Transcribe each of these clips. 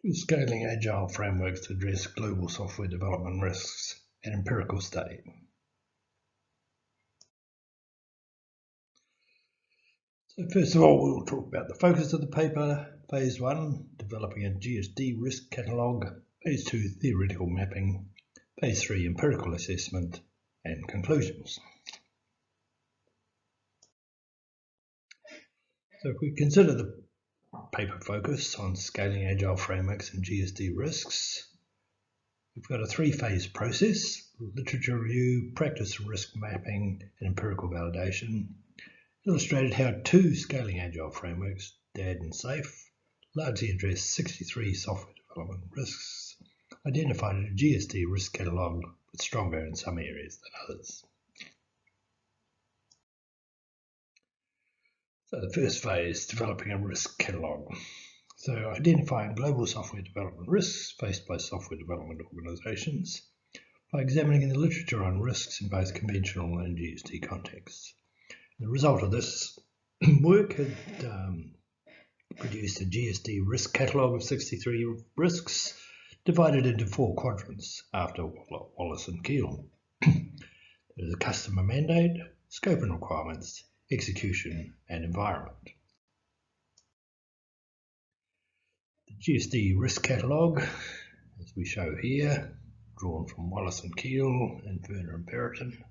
Two scaling agile frameworks to address global software development risks, an empirical study. So first of all, we'll talk about the focus of the paper. Phase 1, developing a GSD Risk Catalog. Phase 2, theoretical mapping. Phase 3, empirical assessment, and conclusions. So if we consider the paper focus on scaling agile frameworks and GSD risks, we've got a three-phase process: literature review, practice risk mapping, and empirical validation. Illustrated how two scaling agile frameworks, DAD and SAFE, largely address 63 software development risks, identified a GSD risk catalog with stronger in some areas than others. So the first phase, developing a risk catalog. So identifying global software development risks faced by software development organizations by examining the literature on risks in both conventional and GSD contexts. The result of this work had produced a GSD risk catalog of 63 risks, divided into 4 quadrants after Wallace and Keel. There's a customer mandate, scope and requirements, execution, and environment. The GSD risk catalog, as we show here, drawn from Wallace and Keel and Werner and Perrotin.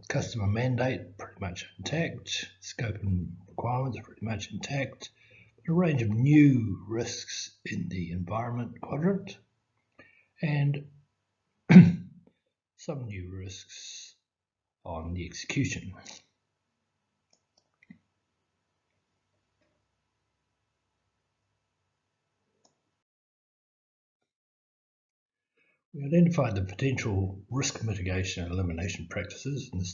Customer mandate pretty much intact, scope and requirements pretty much intact, but a range of new risks in the environment quadrant and some new risks on the execution. We identified the potential risk mitigation and elimination practices in the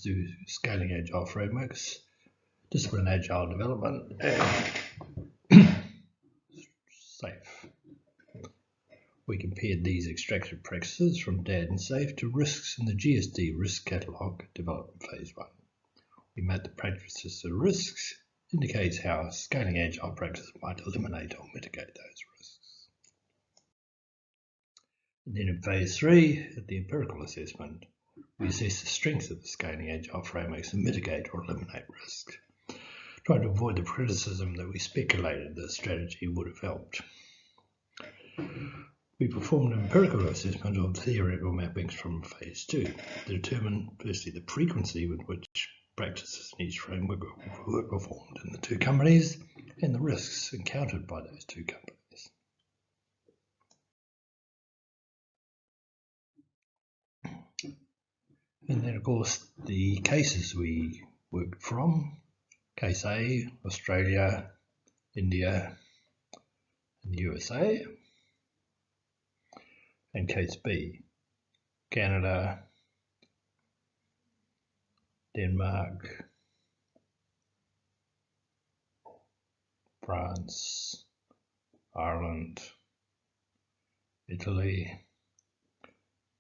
scaling agile frameworks, discipline agile development, and SAFE. We compared these extracted practices from DAD and SAFE to risks in the GSD Risk Catalog development phase 1. We mapped the practices to risks, indicates how scaling agile practices might eliminate or mitigate those risks. And then in phase 3, at the empirical assessment, we assess the strengths of the scaling agile frameworks and mitigate or eliminate risk, trying to avoid the criticism that we speculated the strategy would have helped. We performed an empirical assessment of theoretical mappings from phase 2 to determine firstly the frequency with which practices in each framework were performed in the two companies and the risks encountered by those two companies. And then, of course, the cases we worked from: Case A, Australia, India, and the USA, and Case B, Canada, Denmark, France, Ireland, Italy,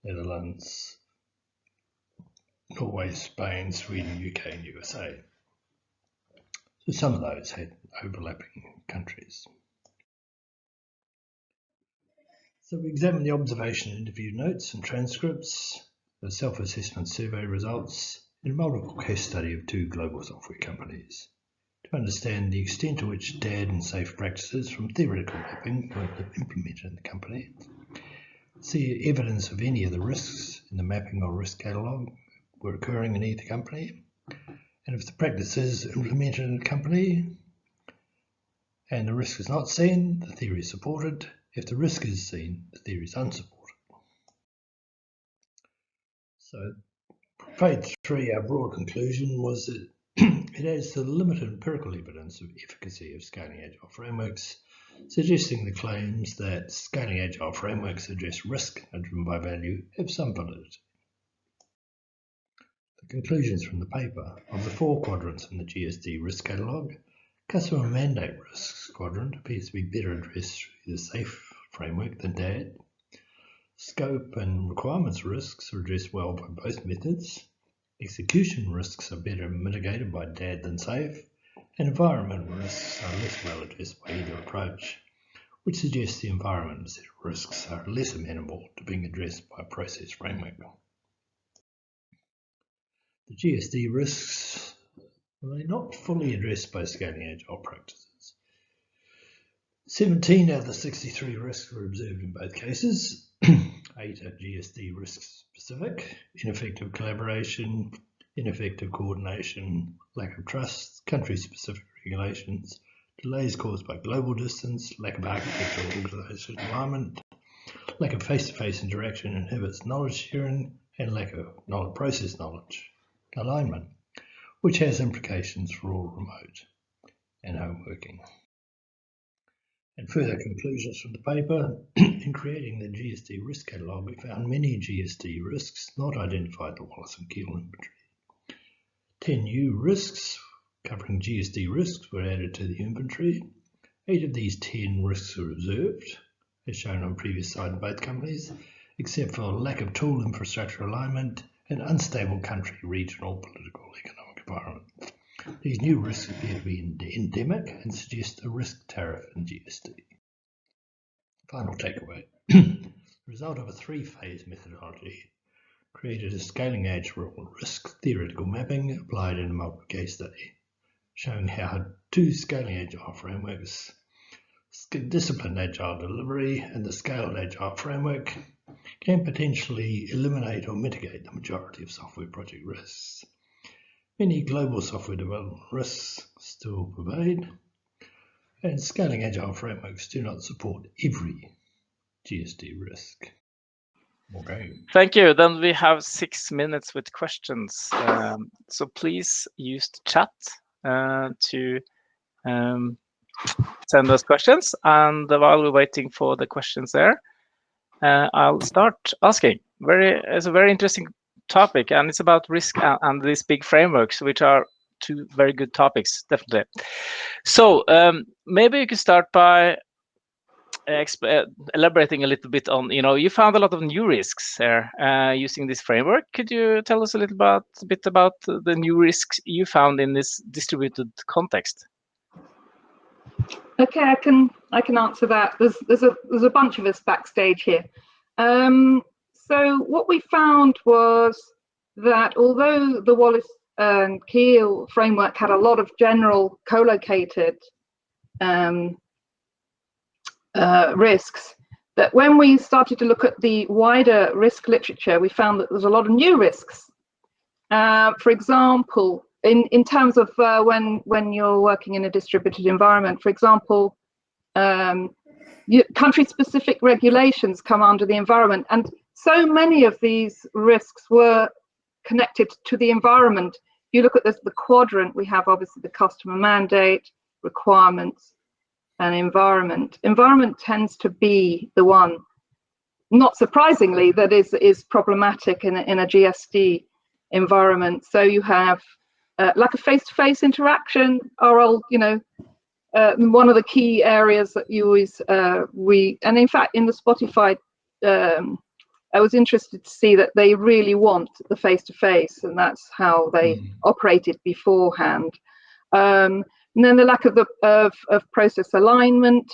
Netherlands, Norway, Spain, Sweden, UK, and USA. So some of those had overlapping countries. So we examined the observation interview notes and transcripts, the self-assessment survey results, and a multiple case study of 2 global software companies to understand the extent to which DAD and SAFE practices from theoretical mapping were implemented in the company, see evidence of any of the risks in the mapping or risk catalogue were occurring in either company, and if the practice is implemented in a company and the risk is not seen, the theory is supported. If the risk is seen, the theory is unsupported. So phase 3, our broad conclusion was that it adds to the limited empirical evidence of efficacy of scaling agile frameworks, suggesting the claims that scaling agile frameworks address risk and are driven by value have some validity. The conclusions from the paper: of the 4 quadrants in the GSD risk catalog, customer mandate risks quadrant appears to be better addressed through the SAFE framework than DAD. Scope and requirements risks are addressed well by both methods. Execution risks are better mitigated by DAD than SAFE, and environment risks are less well addressed by either approach, which suggests the environment and set of risks are less amenable to being addressed by a process framework. The GSD risks are not fully addressed by scaling agile practices. 17 out of the 63 risks were observed in both cases. 8 are GSD risk specific: ineffective collaboration, ineffective coordination, lack of trust, country-specific regulations, delays caused by global distance, lack of architectural organization alignment, lack of face-to-face interaction inhibits knowledge sharing, and lack of process knowledge alignment, which has implications for all remote and home working. And further conclusions from the paper: in creating the GSD Risk Catalog, we found many GSD risks not identified in the Wallace and Keel inventory. 10 new risks covering GSD risks were added to the inventory. 8 of these 10 risks are observed, as shown on previous slide in both companies, except for lack of tool infrastructure alignment and unstable country, regional, political, economic environment. These new risks appear to be endemic and suggest a risk tariff in GSD. Final takeaway. The result of a 3-phase methodology created a scaling agile risk theoretical mapping applied in a multiple case study, showing how 2 scaling agile frameworks, disciplined agile delivery and the Scaled Agile Framework, can potentially eliminate or mitigate the majority of software project risks. Many global software development risks still pervade, and scaling agile frameworks do not support every GSD risk. Okay. Thank you. Then we have 6 minutes with questions. So please use the chat to send us questions. And while we're waiting for the questions there, I'll start asking. It's a very interesting topic, and it's about risk and these big frameworks, which are 2 very good topics, definitely. So maybe you could start by elaborating a little bit on, you found a lot of new risks there using this framework. Could you tell us a bit about the new risks you found in this distributed context? Okay, I can answer that. There's a bunch of us backstage here. So what we found was that although the Wallace and Keel framework had a lot of general co-located risks, that when we started to look at the wider risk literature, we found that there's a lot of new risks. For example, in terms of when you're working in a distributed environment, for example, country-specific regulations come under the environment, and so many of these risks were connected to the environment. If you look at the quadrant, we have obviously the customer mandate, requirements, and environment. Environment tends to be the one, not surprisingly, that is problematic in a GSD environment. So you have lack of face-to-face interaction, one of the key areas that you always and in fact in the Spotify, I was interested to see that they really want the face-to-face, and that's how they operated beforehand. And then the lack of process alignment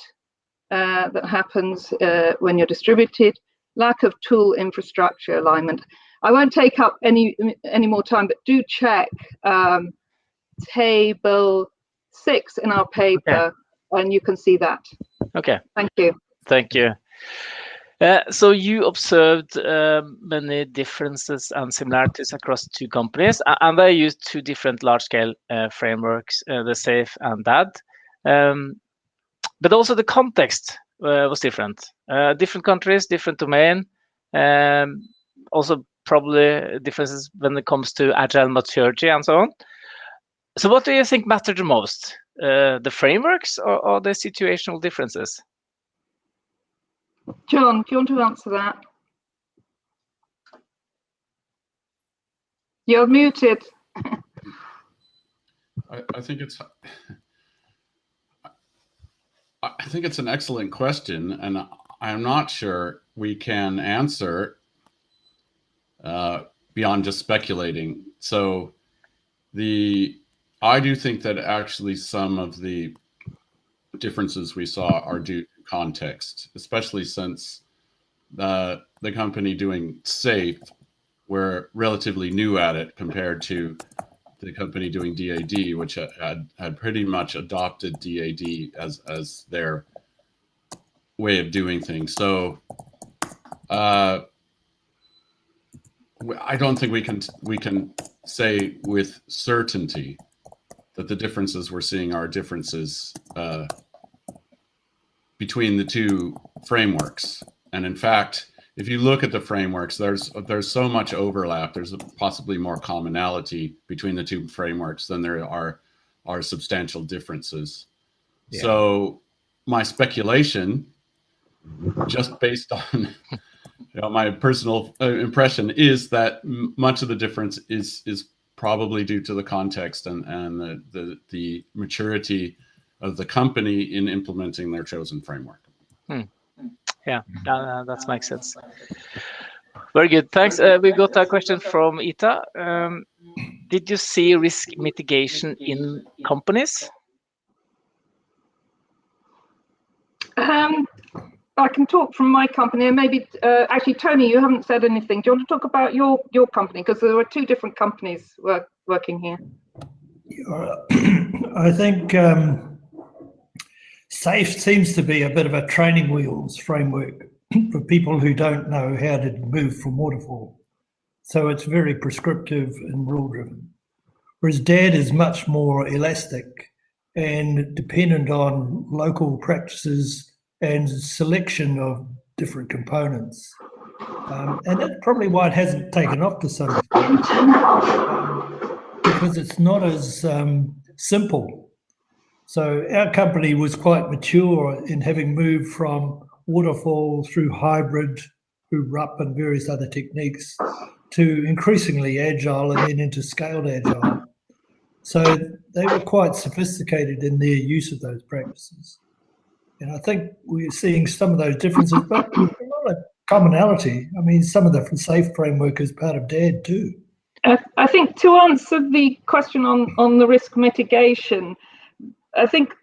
that happens when you're distributed, lack of tool infrastructure alignment. I won't take up any more time, but do check table 6 in our paper, and you can see that. Okay. Thank you. Thank you. So you observed many differences and similarities across 2 companies, and they used 2 different large-scale frameworks, the SAFE and DAD. But also the context was different. Different countries, different domain, also probably differences when it comes to agile maturity and so on. So what do you think mattered the most? The frameworks or the situational differences? John, do you want to answer that? You're muted. I think it's an excellent question, and I'm not sure we can answer beyond just speculating. So I do think that actually some of the differences we saw are due to context, especially since the company doing SAFE, we're relatively new at it compared to the company doing DAD, which had pretty much adopted DAD as their way of doing things. So I don't think we can say with certainty that the differences we're seeing are differences between the two frameworks. And in fact, if you look at the frameworks, there's so much overlap. There's possibly more commonality between the two frameworks than there are substantial differences. Yeah. So my speculation, just based on my personal impression, is that much of the difference is probably due to the context and the maturity of the company in implementing their chosen framework. Yeah, that makes sense. Very good, thanks. We got a question from Ita. Did you see risk mitigation in companies? I can talk from my company, and maybe actually, Tony, you haven't said anything. Do you want to talk about your company? Because there are two different companies working here. I think SAFE seems to be a bit of a training wheels framework for people who don't know how to move from waterfall. So it's very prescriptive and rule-driven. Whereas DAD is much more elastic and dependent on local practices and selection of different components. And that's probably why it hasn't taken off to some extent, because it's not as simple. So our company was quite mature in having moved from waterfall through hybrid, through RUP and various other techniques, to increasingly agile and then into scaled agile. So they were quite sophisticated in their use of those practices. And I think we're seeing some of those differences, but a lot of commonality. I mean, some of the SAFE framework is part of DAD too. I think to answer the question on the risk mitigation, I think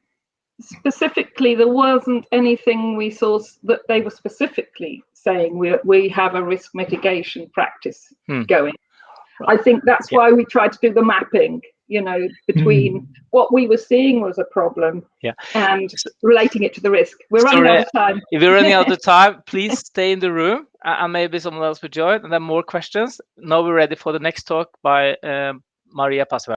specifically there wasn't anything we saw that they were specifically saying we have a risk mitigation practice going. I think that's why we tried to do the mapping, between what we were seeing was a problem and relating it to the risk. We're running out of time. If you're running out of time, please stay in the room and maybe someone else will join. And then more questions. Now we're ready for the next talk by Maria Paswell.